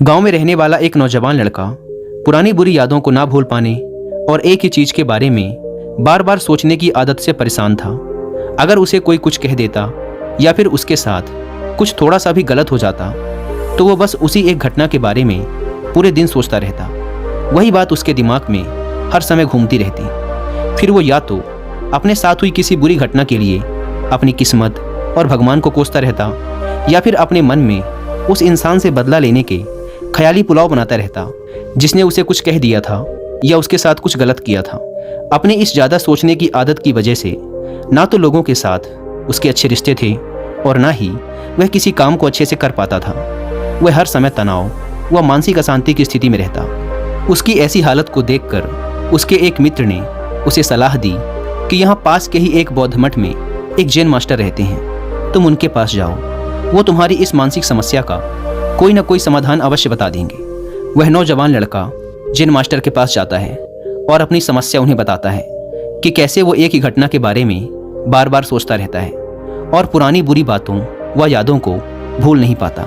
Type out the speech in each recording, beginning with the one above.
गांव में रहने वाला एक नौजवान लड़का पुरानी बुरी यादों को ना भूल पाने और एक ही चीज के बारे में बार बार सोचने की आदत से परेशान था। अगर उसे कोई कुछ कह देता या फिर उसके साथ कुछ थोड़ा सा भी गलत हो जाता तो वो बस उसी एक घटना के बारे में पूरे दिन सोचता रहता। वही बात उसके दिमाग में हर समय घूमती रहती। फिर वो या तो अपने साथ हुई किसी बुरी घटना के लिए अपनी किस्मत और भगवान को कोसता रहता या फिर अपने मन में उस इंसान से बदला लेने के ख्याली पुलाव बनाता रहता जिसने उसे कुछ कह दिया था या उसके साथ कुछ गलत किया था। अपने इस ज़्यादा सोचने की आदत की वजह से ना तो लोगों के साथ उसके अच्छे रिश्ते थे और ना ही वह किसी काम को अच्छे से कर पाता था। वह हर समय तनाव व मानसिक अशांति की स्थिति में रहता। उसकी ऐसी हालत को देखकर उसके एक मित्र ने उसे सलाह दी कि यहाँ पास के ही एक बौद्ध मठ में एक जैन मास्टर रहते हैं, तुम उनके पास जाओ, वो तुम्हारी इस मानसिक समस्या का कोई ना कोई समाधान अवश्य बता देंगे। वह नौजवान लड़का जैन मास्टर के पास जाता है और अपनी समस्या उन्हें बताता है कि कैसे वो एक ही घटना के बारे में बार बार सोचता रहता है और पुरानी बुरी बातों व यादों को भूल नहीं पाता।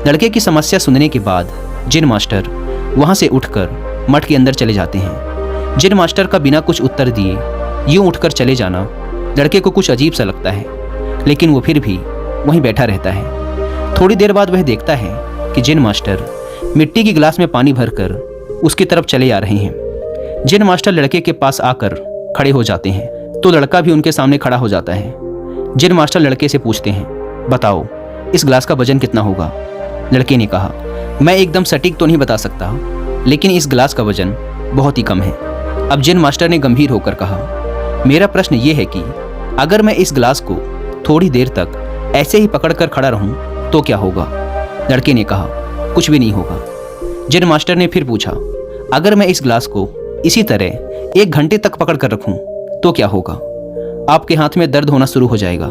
लड़के की समस्या सुनने के बाद जैन मास्टर वहाँ से उठकर मठ के अंदर चले जाते हैं। जैन मास्टर का बिना कुछ उत्तर दिए यूँ उठकर चले जाना लड़के को कुछ अजीब सा लगता है, लेकिन वो फिर भी वहीं बैठा रहता है। थोड़ी देर बाद वह देखता है कि जैन मास्टर मिट्टी की गिलास में पानी भरकर उसकी तरफ चले आ रहे हैं। जैन मास्टर लड़के के पास आकर खड़े हो जाते हैं तो लड़का भी उनके सामने खड़ा हो जाता है। जैन मास्टर लड़के से पूछते हैं, बताओ इस गिलास का वजन कितना होगा? लड़के ने कहा, मैं एकदम सटीक तो नहीं बता सकता, लेकिन इस गिलास का वजन बहुत ही कम है। अब जैन मास्टर ने गंभीर होकर कहा, मेरा प्रश्न ये है कि अगर मैं इस गिलास को थोड़ी देर तक ऐसे ही पकड़कर खड़ा रहूं तो क्या होगा? लड़के ने कहा, कुछ भी नहीं होगा। जैन मास्टर ने फिर पूछा, अगर मैं इस गिलास को इसी तरह 1 घंटे तक पकड़ कर रखूं तो क्या होगा? आपके हाथ में दर्द होना शुरू हो जाएगा।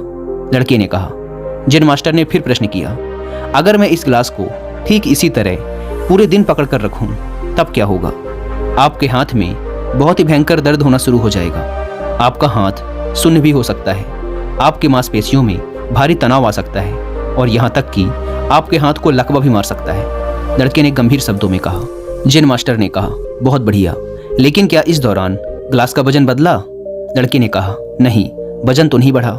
लड़के ने कहा। जैन मास्टर ने फिर प्रश्न किया, अगर मैं इस गिलास को ठीक इसी तरह पूरे दिन पकड़ कर रखूं तब क्या होगा? आपके हाथ में बहुत ही भयंकर दर्द होना शुरू हो जाएगा। आपका हाथ सुन्न भी हो सकता है, आपकी मांसपेशियों में भारी तनाव आ सकता है और यहाँ तक कि आपके हाथ को लकवा भी मार सकता है। लड़के ने गंभीर शब्दों में कहा। जैन मास्टर ने कहा, बहुत बढ़िया, लेकिन क्या इस दौरान ग्लास का वजन बदला? लड़के ने कहा, नहीं, वजन तो नहीं बढ़ा।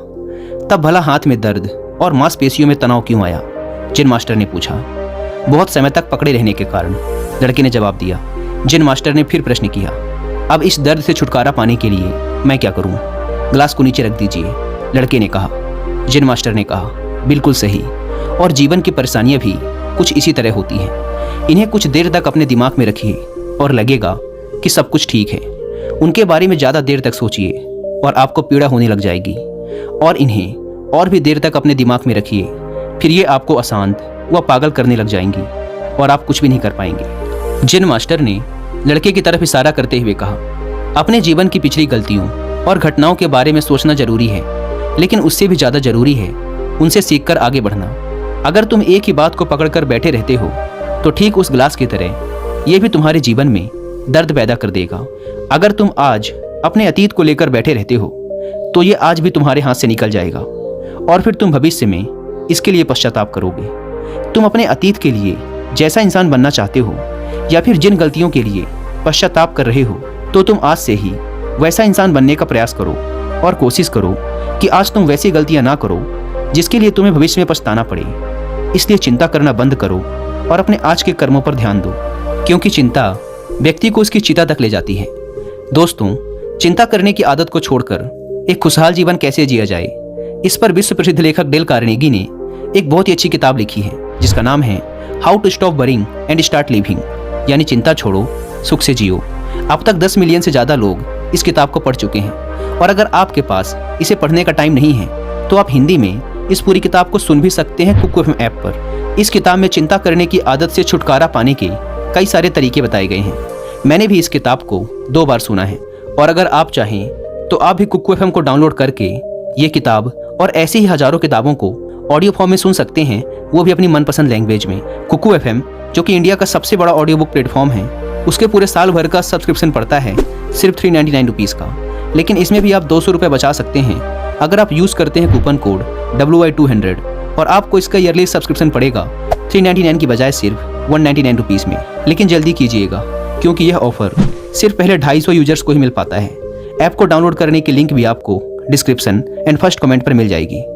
तब भला हाथ में दर्द और मांसपेशियों में तनाव क्यों आया? जैन मास्टर ने पूछा। बहुत समय तक पकड़े रहने के कारण, लड़के ने जवाब दिया। जैन मास्टर ने फिर प्रश्न किया, अब इस दर्द से छुटकारा पाने के लिए मैं क्या करूं? ग्लास को नीचे रख दीजिए। लड़के ने कहा। जैन मास्टर ने कहा, बिल्कुल सही, और जीवन की परेशानियां भी कुछ इसी तरह होती हैं। इन्हें कुछ देर तक अपने दिमाग में रखिए और लगेगा कि सब कुछ ठीक है। उनके बारे में ज़्यादा देर तक सोचिए और आपको पीड़ा होने लग जाएगी, और इन्हें और भी देर तक अपने दिमाग में रखिए, फिर ये आपको अशांत व पागल करने लग जाएंगी और आप कुछ भी नहीं कर पाएंगे। जैन मास्टर ने लड़के की तरफ इशारा करते हुए कहा, अपने जीवन की पिछली गलतियों और घटनाओं के बारे में सोचना जरूरी है, लेकिन उससे भी ज़्यादा जरूरी है उनसे सीखकर आगे बढ़ना। अगर तुम एक ही बात को पकड़कर बैठे रहते हो तो ठीक उस गिलास की तरह ये भी तुम्हारे जीवन में दर्द पैदा कर देगा। अगर तुम आज अपने अतीत को लेकर बैठे रहते हो तो ये आज भी तुम्हारे हाथ से निकल जाएगा और फिर तुम भविष्य में इसके लिए पश्चाताप करोगे। तुम अपने अतीत के लिए जैसा इंसान बनना चाहते हो या फिर जिन गलतियों के लिए पश्चाताप कर रहे हो तो तुम आज से ही वैसा इंसान बनने का प्रयास करो और कोशिश करो कि आज तुम वैसी गलतियां ना करो जिसके लिए तुम्हें भविष्य में पछताना पड़े। इसलिए चिंता करना बंद करो और अपने आज के कर्मों पर ध्यान दो, क्योंकि चिंता व्यक्ति को उसकी चिता तक ले जाती है। दोस्तों, चिंता करने की आदत को छोड़कर एक खुशहाल जीवन कैसे जिया जाए, इस पर विश्व प्रसिद्ध लेखक डेल कार्नेगी ने एक बहुत ही अच्छी किताब लिखी है जिसका नाम है how to stop worrying and start living, यानी चिंता छोड़ो सुख से जियो। अब तक 10 मिलियन से ज़्यादा लोग इस किताब को पढ़ चुके हैं, और अगर आपके पास इसे पढ़ने का टाइम नहीं है तो आप हिंदी में इस पूरी किताब को सुन भी सकते हैं कुकू एफएम ऐप पर। इस किताब में चिंता करने की आदत से छुटकारा पाने के कई सारे तरीके बताए गए हैं। मैंने भी इस किताब को 2 बार सुना है, और अगर आप चाहें तो आप भी कुकू एफएम को डाउनलोड करके ये किताब और ऐसी ही हजारों किताबों को ऑडियो फॉर्म में सुन सकते हैं, वो भी अपनी मनपसंद लैंग्वेज में। कुकू एफएम, जो कि इंडिया का सबसे बड़ा ऑडियो बुक प्लेटफॉर्म है, उसके पूरे साल भर का सब्सक्रिप्शन पड़ता है सिर्फ 399 रुपीज़ का, लेकिन इसमें भी आप 200 रुपये बचा सकते हैं अगर आप यूज़ करते हैं कूपन कोड WI200, और आपको इसका ईयरली सब्सक्रिप्शन पड़ेगा 399 की बजाय सिर्फ 199 रुपीज़ में। लेकिन जल्दी कीजिएगा क्योंकि यह ऑफ़र सिर्फ पहले 250 यूजर्स को ही मिल पाता है। ऐप को डाउनलोड करने की लिंक भी आपको डिस्क्रिप्शन एंड फर्स्ट कमेंट पर मिल जाएगी।